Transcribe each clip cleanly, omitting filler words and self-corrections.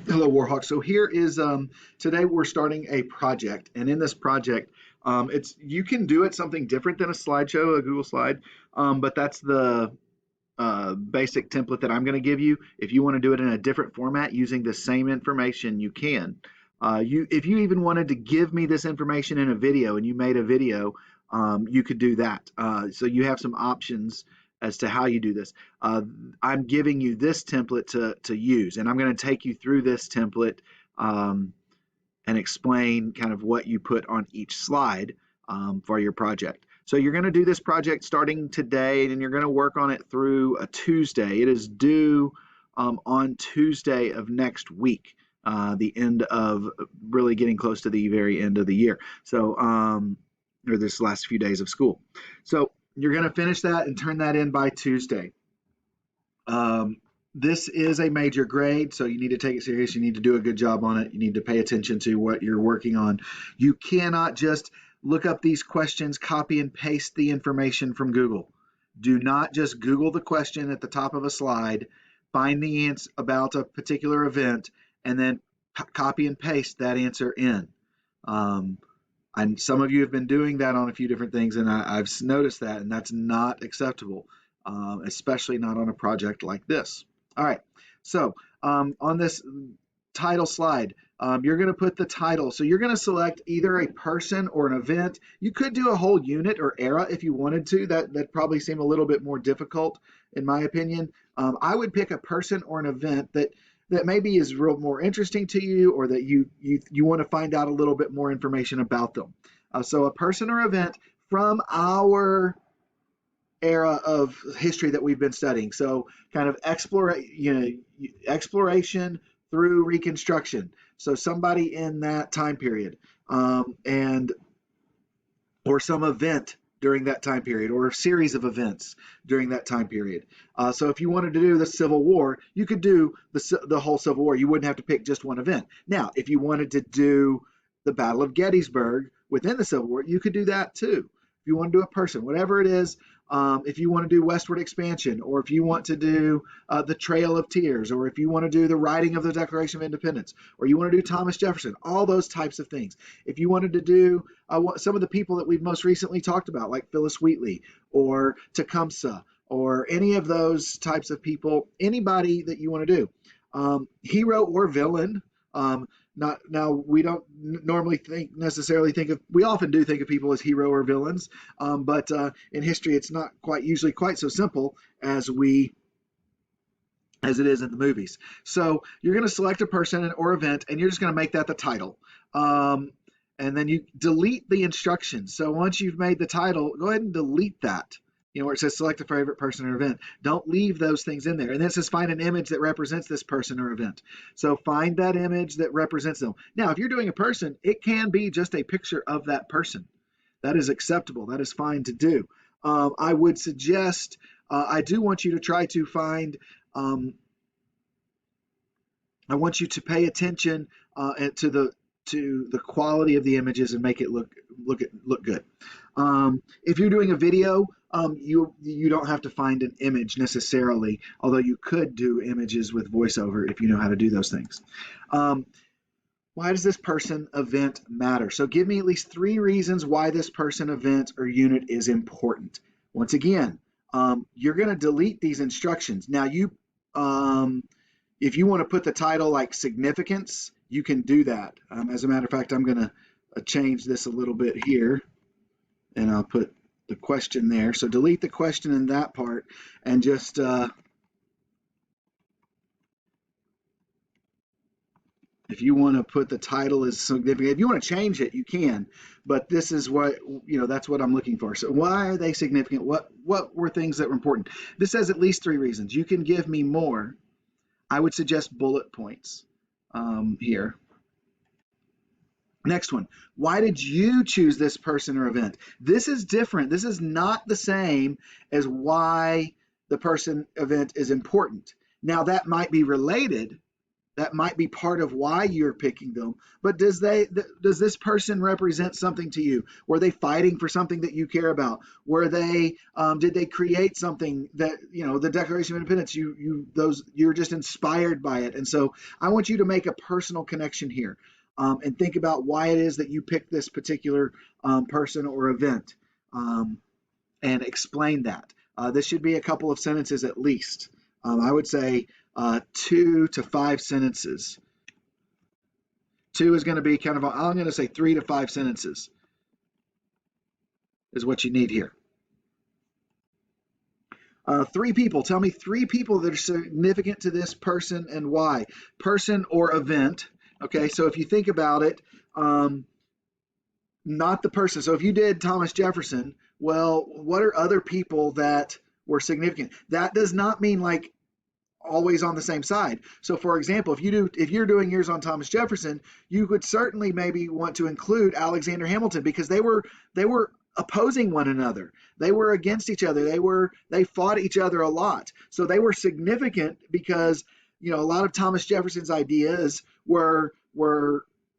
Hello, Warhawk. So here is today we're starting a project, and in this project, it's you can do it something different than a slideshow, a Google slide, but that's the basic template that I'm going to give you. If you want to do it in a different format using the same information, you can. If you even wanted to give me this information in a video and you made a video, you could do that. So you have some options as to how you do this. I'm giving you this template to use, and I'm going to take you through this template and explain kind of what you put on each slide for your project. So you're going to do this project starting today, and you're going to work on it through a Tuesday. It is due on Tuesday of next week, the end of really getting close to the very end of the year. So, or this last few days of school. So you're going to finish that and turn that in by Tuesday. This is a major grade, so you need to take it serious. You need to do a good job on it. You need to pay attention to what you're working on. You cannot just look up these questions, copy and paste the information from Google. Do not just Google the question at the top of a slide, find the answer about a particular event, and then copy and paste that answer in. And some of you have been doing that on a few different things, and I've noticed that, and that's not acceptable, especially not on a project like this. All right, so on this title slide, you're going to put the title. So you're going to select either a person or an event. You could do a whole unit or era if you wanted to. That probably seem a little bit more difficult, in my opinion. I would pick a person or an event that maybe is real more interesting to you, or that you want to find out a little bit more information about them. So a person or event from our era of history that we've been studying. So kind of exploration through Reconstruction. So somebody in that time period, and or some event during that time period, or a series of events during that time period. So if you wanted to do the Civil War, you could do the whole Civil War. You wouldn't have to pick just one event. Now, if you wanted to do the Battle of Gettysburg within the Civil War, you could do that too. If you want to do a person, whatever it is, if you want to do westward expansion, or if you want to do the Trail of Tears, or if you want to do the writing of the Declaration of Independence, or you want to do Thomas Jefferson, all those types of things. If you wanted to do some of the people that we've most recently talked about, like Phyllis Wheatley or Tecumseh, or any of those types of people, anybody that you want to do, hero or villain. Now we don't normally necessarily think of, we often do think of people as hero or villains, but in history it's not usually quite so simple as it is in the movies. So you're going to select a person or event, and you're just going to make that the title. And then you delete the instructions. So once you've made the title, go ahead and delete that. Where it says select a favorite person or event. Don't leave those things in there. And then it says find an image that represents this person or event. So find that image that represents them. Now, if you're doing a person, it can be just a picture of that person. That is acceptable. That is fine to do. I would suggest, I do want you to try to find, I want you to pay attention to the quality of the images and make it look good. If you're doing a video, you don't have to find an image necessarily, although you could do images with voiceover if you know how to do those things. Why does this person event matter? So give me at least 3 reasons why this person, event, or unit is important. Once again, you're going to delete these instructions. Now, if you want to put the title like significance, you can do that. As a matter of fact, I'm going to change this a little bit here, and I'll put the question there. So delete the question in that part, and just if you want to put the title as significant, if you want to change it, you can, but this is what, that's what I'm looking for. So why are they significant? What were things that were important? This says at least 3 reasons. You can give me more. I would suggest bullet points here. Next one, why did you choose this person or event? This is different. This is not the same as why the person event is important. Now that might be related, That might be part of why you're picking them. But does this person represent something to you? Were they fighting for something that you care about? Were they did they create something that, the Declaration of Independence? You're just inspired by it, and so I want you to make a personal connection here, and think about why it is that you picked this particular person or event, and explain that. This should be a couple of sentences at least. I would say 2 to 5 sentences. 2 is going to be kind of, I'm going to say 3 to 5 sentences is what you need here. 3 people. Tell me 3 people that are significant to this person and why. Person or event. Okay, so if you think about it, not the person. So if you did Thomas Jefferson, well, what are other people that were significant? That does not mean like always on the same side. So for example, if you're doing yours on Thomas Jefferson, you could certainly maybe want to include Alexander Hamilton, because they were opposing one another. They were against each other. They fought each other a lot. So they were significant because, a lot of Thomas Jefferson's ideas were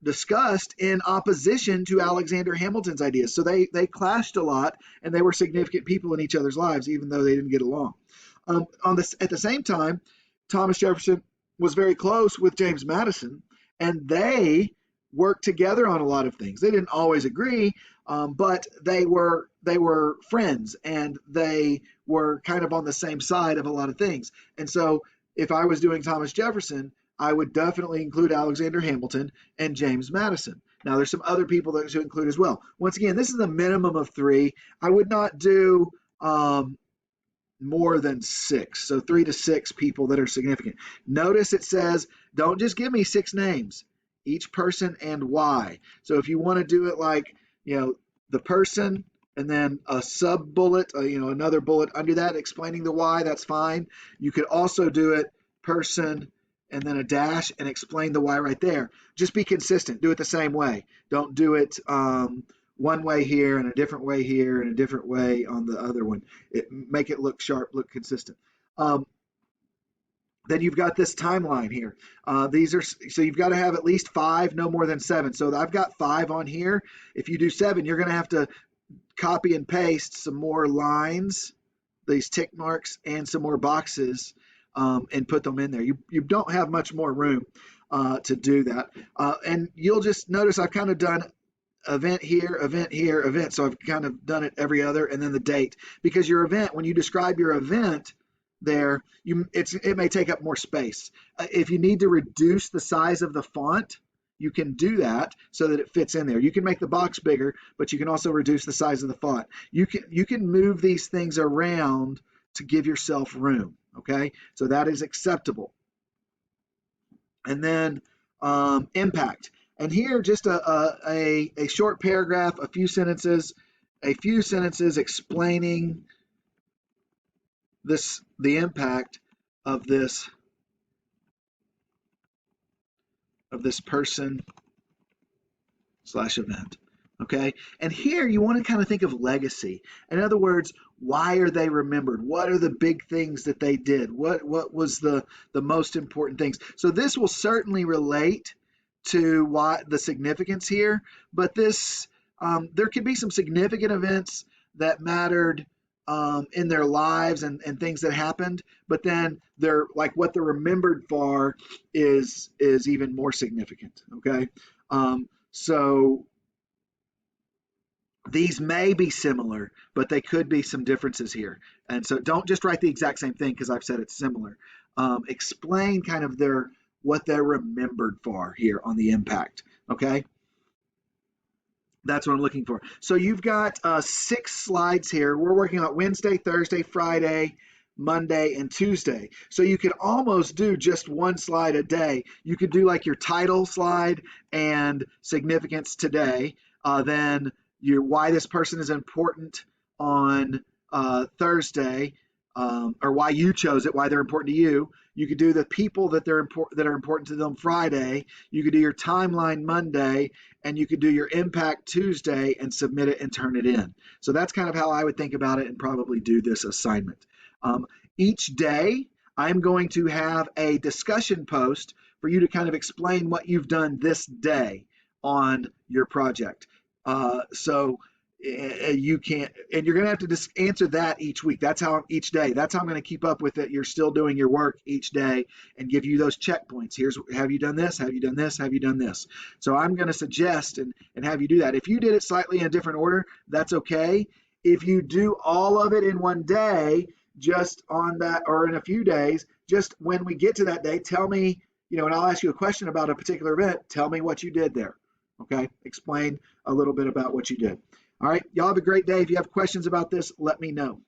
discussed in opposition to Alexander Hamilton's ideas. So they clashed a lot, and they were significant people in each other's lives, even though they didn't get along. At the same time, Thomas Jefferson was very close with James Madison, and they worked together on a lot of things. They didn't always agree, but they were friends, and they were kind of on the same side of a lot of things. And so if I was doing Thomas Jefferson, I would definitely include Alexander Hamilton and James Madison. Now, there's some other people that should include as well. Once again, this is a minimum of 3. I would not do more than 6. So 3 to 6 people that are significant. Notice it says, don't just give me 6 names, each person and why. So if you want to do it like, the person and then a sub bullet, another bullet under that explaining the why, that's fine. You could also do it person and then a dash and explain the why right there. Just be consistent. Do it the same way. Don't do it one way here and a different way here and a different way on the other one. Make it look sharp, look consistent. Then you've got this timeline here. So you've got to have at least 5, no more than 7. So I've got 5 on here. If you do 7, you're going to have to copy and paste some more lines, these tick marks, and some more boxes, and put them in there. You don't have much more room to do that. And you'll just notice I've kind of done event here, event here, event. So I've kind of done it every other, and then the date. Because your event, when you describe your event there, it may take up more space. If you need to reduce the size of the font, you can do that so that it fits in there. You can make the box bigger, but you can also reduce the size of the font. You can move these things around to give yourself room. Okay, so that is acceptable. And then impact. And here, just a short paragraph, a few sentences explaining the impact of this person / event. Okay, and here you want to kind of think of legacy. In other words, why are they remembered? What are the big things that they did? What was the most important things? So this will certainly relate to why the significance here, but there could be some significant events that mattered in their lives and things that happened, but then what they're remembered for is even more significant. Okay, so these may be similar, but they could be some differences here. And so don't just write the exact same thing because I've said it's similar. Explain kind of what they're remembered for here on the impact. Okay, that's what I'm looking for. So you've got 6 slides here. We're working on Wednesday, Thursday, Friday, Monday, and Tuesday. So you could almost do just 1 slide a day. You could do like your title slide and significance today, then why this person is important on Thursday, or why you chose it, why they're important to you. You could do the people that are important to them Friday. You could do your timeline Monday, and you could do your impact Tuesday and submit it and turn it in. So that's kind of how I would think about it and probably do this assignment. Each day, I'm going to have a discussion post for you to kind of explain what you've done this day on your project. So you can't, and you're going to have to just answer that each week. That's how each day. That's how I'm going to keep up with it. You're still doing your work each day and give you those checkpoints. Here's, have you done this? Have you done this? Have you done this? So I'm going to suggest and have you do that. If you did it slightly in a different order, that's okay. If you do all of it in one day, just on that, or in a few days, just when we get to that day, tell me, and I'll ask you a question about a particular event. Tell me what you did there. Okay. Explain a little bit about what you did. All right. Y'all have a great day. If you have questions about this, let me know.